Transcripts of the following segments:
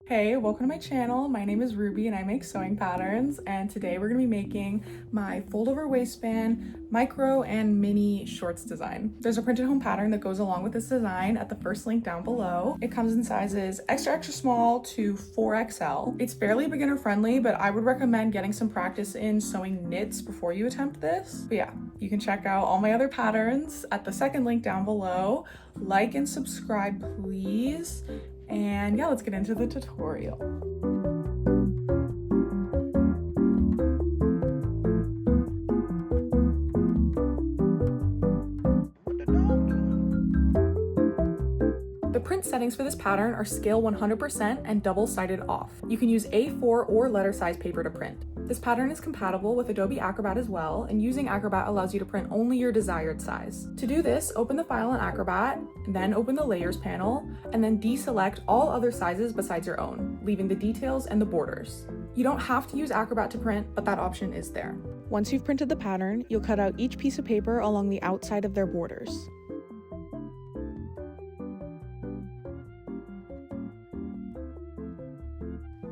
Hey, welcome to my channel. My name is Ruby and I make sewing patterns, and today we're going to be making my fold over waistband, micro and mini shorts design. There's a printed home pattern that goes along with this design at the first link down below. It comes in sizes extra small to 4XL. It's fairly beginner friendly, but I would recommend getting some practice in sewing knits before you attempt this. But yeah, you can check out all my other patterns at the second link down below. Like and subscribe, please. And yeah, let's get into the tutorial. The print settings for this pattern are scale 100% and double-sided off. You can use A4 or letter size paper to print. This pattern is compatible with Adobe Acrobat as well, and using Acrobat allows you to print only your desired size. To do this, open the file in Acrobat, then open the Layers panel, and then deselect all other sizes besides your own, leaving the details and the borders. You don't have to use Acrobat to print, but that option is there. Once you've printed the pattern, you'll cut out each piece of paper along the outside of their borders.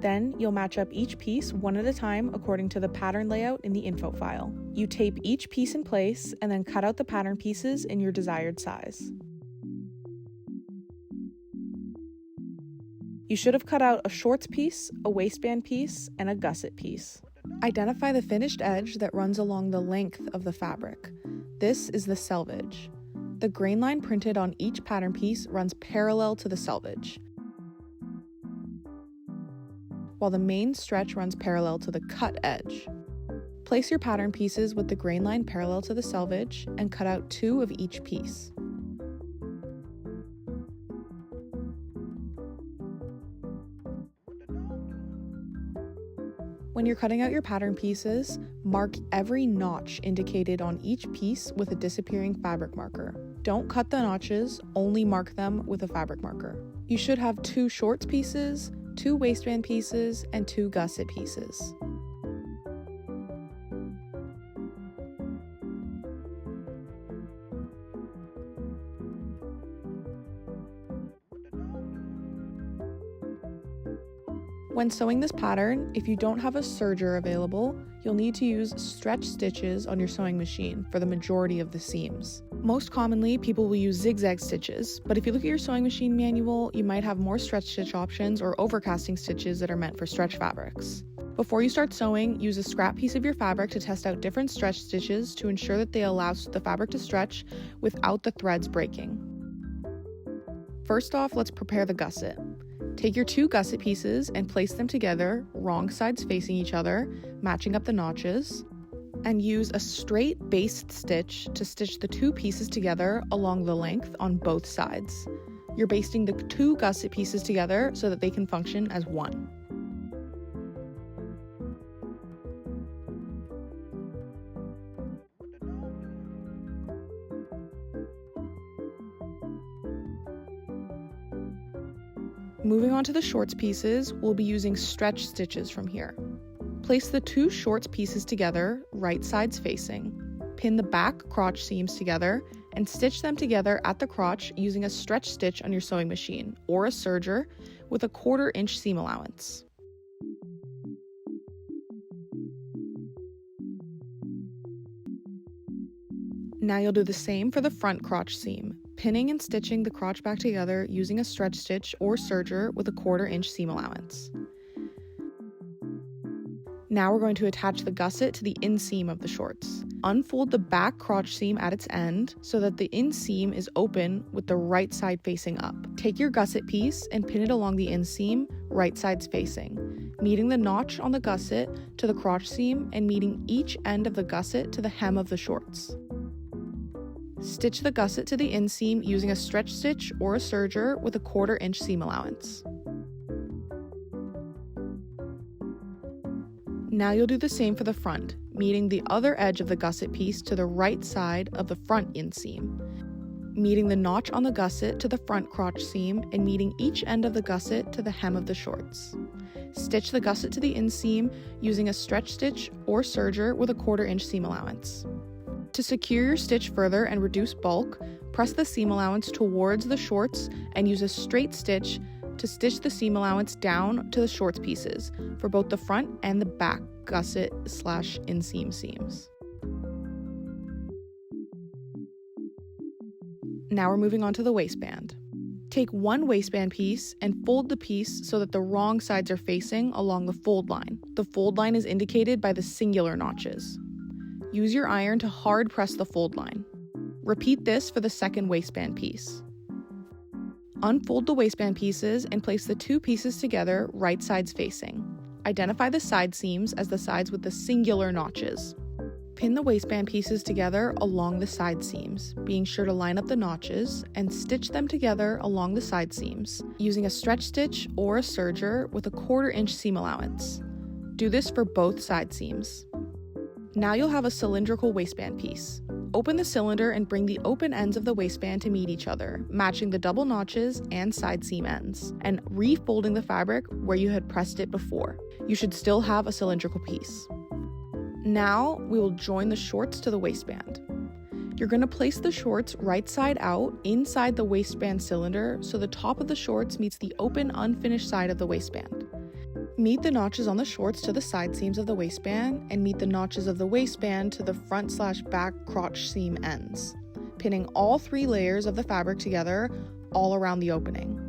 Then you'll match up each piece one at a time according to the pattern layout in the info file. You tape each piece in place and then cut out the pattern pieces in your desired size. You should have cut out a shorts piece, a waistband piece, and a gusset piece. Identify the finished edge that runs along the length of the fabric. This is the selvage. The grain line printed on each pattern piece runs parallel to the selvage, while the main stretch runs parallel to the cut edge. Place your pattern pieces with the grain line parallel to the selvage and cut out 2 of each piece. When you're cutting out your pattern pieces, mark every notch indicated on each piece with a disappearing fabric marker. Don't cut the notches, only mark them with a fabric marker. You should have 2 shorts pieces, 2 waistband pieces, and 2 gusset pieces. When sewing this pattern, if you don't have a serger available, you'll need to use stretch stitches on your sewing machine for the majority of the seams. Most commonly, people will use zigzag stitches, but if you look at your sewing machine manual, you might have more stretch stitch options or overcasting stitches that are meant for stretch fabrics. Before you start sewing, use a scrap piece of your fabric to test out different stretch stitches to ensure that they allow the fabric to stretch without the threads breaking. First off, let's prepare the gusset. Take your 2 gusset pieces and place them together, wrong sides facing each other, matching up the notches, and use a straight basted stitch to stitch the 2 pieces together along the length on both sides. You're basting the 2 gusset pieces together so that they can function as one. Moving on to the shorts pieces, we'll be using stretch stitches from here. Place the 2 shorts pieces together, right sides facing. Pin the back crotch seams together and stitch them together at the crotch using a stretch stitch on your sewing machine or a serger with a 1/4 inch seam allowance. Now you'll do the same for the front crotch seam, pinning and stitching the crotch back together using a stretch stitch or serger with a 1/4 inch seam allowance. Now we're going to attach the gusset to the inseam of the shorts. Unfold the back crotch seam at its end so that the inseam is open with the right side facing up. Take your gusset piece and pin it along the inseam, right sides facing, meeting the notch on the gusset to the crotch seam and meeting each end of the gusset to the hem of the shorts. Stitch the gusset to the inseam using a stretch stitch or a serger with a 1/4 inch seam allowance. Now you'll do the same for the front, meeting the other edge of the gusset piece to the right side of the front inseam, meeting the notch on the gusset to the front crotch seam and meeting each end of the gusset to the hem of the shorts. Stitch the gusset to the inseam using a stretch stitch or serger with a 1/4 inch seam allowance. To secure your stitch further and reduce bulk, press the seam allowance towards the shorts and use a straight stitch to stitch the seam allowance down to the shorts pieces for both the front and the back gusset / inseam seams. Now we're moving on to the waistband. Take one waistband piece and fold the piece so that the wrong sides are facing along the fold line. The fold line is indicated by the singular notches. Use your iron to hard press the fold line. Repeat this for the second waistband piece. Unfold the waistband pieces and place the two pieces together right sides facing. Identify the side seams as the sides with the singular notches. Pin the waistband pieces together along the side seams, being sure to line up the notches and stitch them together along the side seams, using a stretch stitch or a serger with a 1/4 inch seam allowance. Do this for both side seams. Now you'll have a cylindrical waistband piece. Open the cylinder and bring the open ends of the waistband to meet each other, matching the double notches and side seam ends, and refolding the fabric where you had pressed it before. You should still have a cylindrical piece. Now we will join the shorts to the waistband. You're going to place the shorts right side out inside the waistband cylinder so the top of the shorts meets the open unfinished side of the waistband. Meet the notches on the shorts to the side seams of the waistband and meet the notches of the waistband to the front / back crotch seam ends, pinning all 3 layers of the fabric together all around the opening.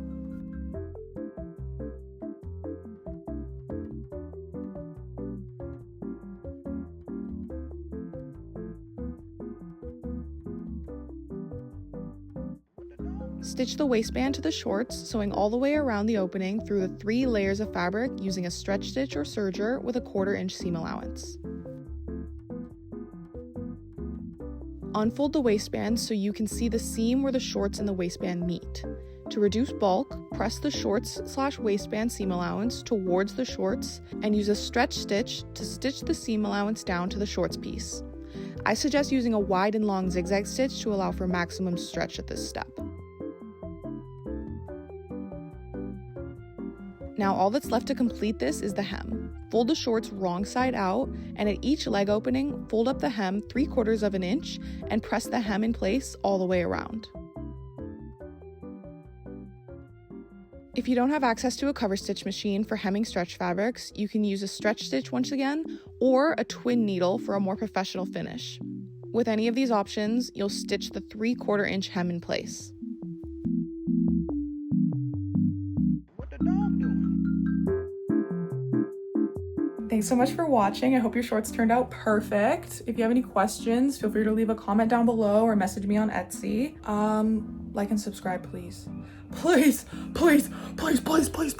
Stitch the waistband to the shorts, sewing all the way around the opening through the 3 layers of fabric using a stretch stitch or serger with a 1/4 inch seam allowance. Unfold the waistband so you can see the seam where the shorts and the waistband meet. To reduce bulk, press the shorts / waistband seam allowance towards the shorts and use a stretch stitch to stitch the seam allowance down to the shorts piece. I suggest using a wide and long zigzag stitch to allow for maximum stretch at this step. Now all that's left to complete this is the hem. Fold the shorts wrong side out, and at each leg opening, fold up the hem 3/4 of an inch and press the hem in place all the way around. If you don't have access to a cover stitch machine for hemming stretch fabrics, you can use a stretch stitch once again, or a twin needle for a more professional finish. With any of these options, you'll stitch the 3/4 inch hem in place. Thanks so much for watching. I hope your shorts turned out perfect. If you have any questions, feel free to leave a comment down below or message me on Etsy. Like and subscribe, please. Please, please, please, please, please.